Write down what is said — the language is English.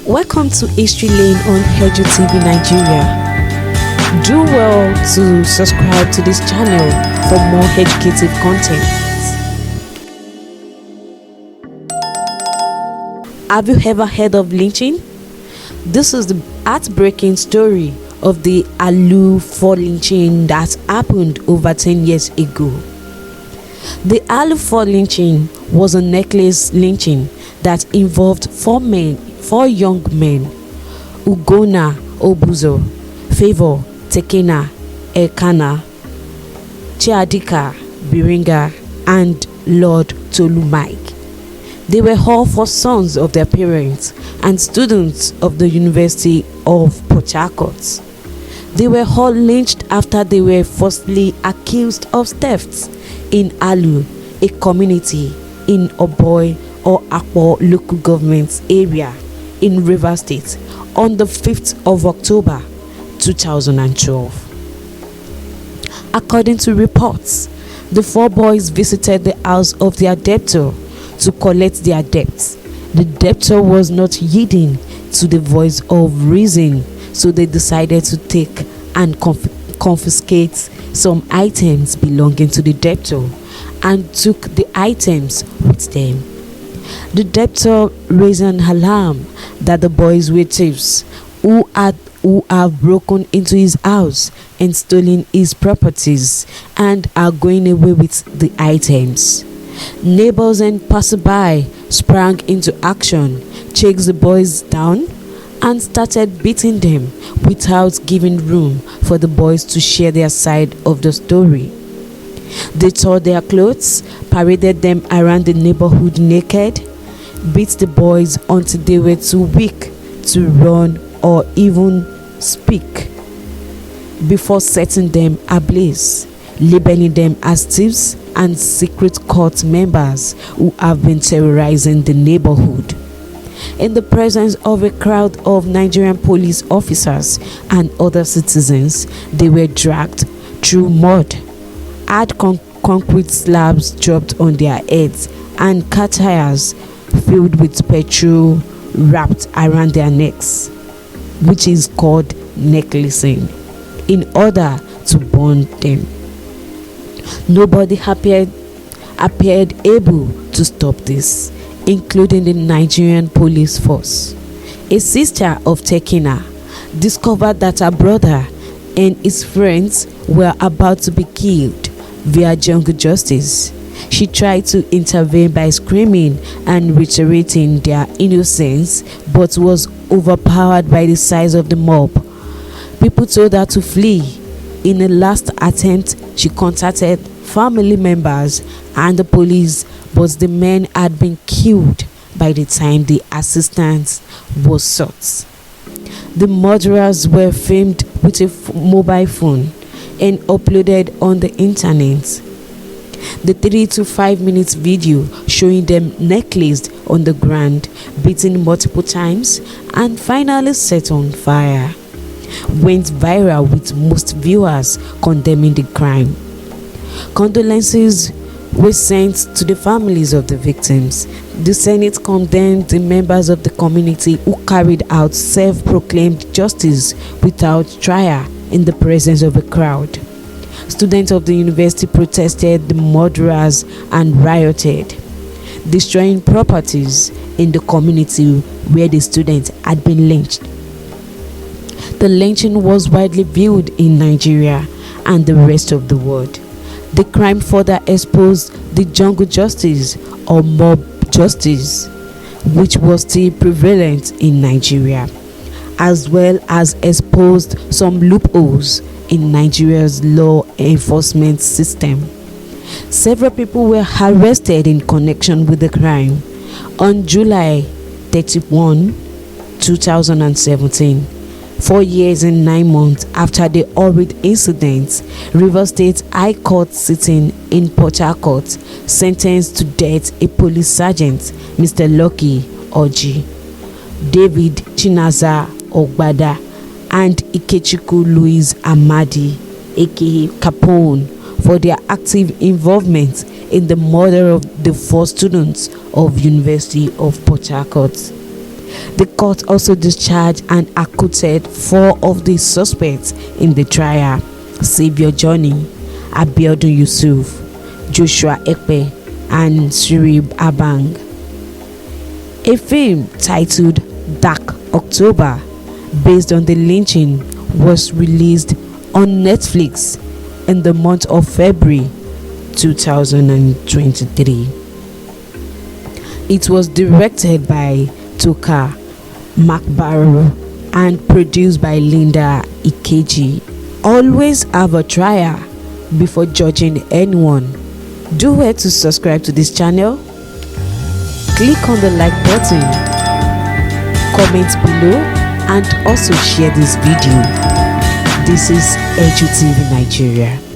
Welcome to History Lane on Hejo TV Nigeria. Do well to subscribe to this channel for more educative content. Have you ever heard of lynching? This is the heartbreaking story of the Aluu Four Lynching that happened over 10 years ago. The Aluu Four Lynching was a necklace lynching that involved four young men: Ugonna Obuzo, Favor Tekena Elkana, Chiadika Biringa, and Lord Tolu Mike. They were all four sons of their parents and students of the University of Port Harcourt. They were all lynched after they were falsely accused of thefts in Aluu, a community in Oboi or Akpo local government area in Rivers State, on the 5th of October 2012. According to reports, the four boys visited the house of their debtor to collect their debts. The debtor was not yielding to the voice of reason, so they decided to take and confiscate some items belonging to the debtor and took the items with them. The debtor raised an alarm that the boys were thieves who have broken into his house and stolen his properties and are going away with the items. Neighbors and passerby sprang into action, chased the boys down, and started beating them without giving room for the boys to share their side of the story. They tore their clothes, paraded them around the neighborhood naked, beat the boys until they were too weak to run or even speak, before setting them ablaze, labeling them as thieves and secret cult members who have been terrorizing the neighborhood. In the presence of a crowd of Nigerian police officers and other citizens, they were dragged through mud, had concrete slabs dropped on their heads, and car tires filled with petrol wrapped around their necks, which is called necklacing, in order to burn them. Nobody appeared able to stop this, including the Nigerian police force. A sister of Tekena discovered that her brother and his friends were about to be killed via jungle justice. She tried to intervene by screaming and reiterating their innocence, but was overpowered by the size of the mob. People told her to flee. In a last attempt, she contacted family members and the police, but the men had been killed by the time the assistance was sought. The murderers were filmed with a mobile phone and uploaded on the internet. The 3 to 5 minutes video showing them necklaced on the ground, beaten multiple times, and finally set on fire went viral, with most viewers condemning the crime. Condolences were sent to the families of the victims. The Senate condemned the members of the community who carried out self-proclaimed justice without trial in the presence of a crowd. Students of the university protested the murderers and rioted, destroying properties in the community where the students had been lynched. The lynching was widely viewed in Nigeria and the rest of the world. The crime further exposed the jungle justice or mob justice, which was still prevalent in Nigeria, as well as exposed some loopholes in Nigeria's law enforcement system. Several people were arrested in connection with the crime. On July 31, 2017, 4 years and 9 months after the horrid incident, Rivers State High Court sitting in Port Harcourt sentenced to death a police sergeant, Mr. Lucky Oji, David Chinaza Ogbada, and Ikechukwu Louis Amadi, aka Capone, for their active involvement in the murder of the 4 students of University of Port Harcourt. The court also discharged and acquitted 4 of the suspects in the trial: Savior Johnny, Abiodun Yusuf, Joshua Ekpe, and Surib Abang. A film titled Dark October, based on the lynching, was released on Netflix in the month of February 2023. It was directed by Toka Makbaro and produced by Linda Ikeji. Always have a trial before judging anyone. Do well to subscribe to this channel, click on the like button, comment below, and also share this video. This is Edu TV Nigeria.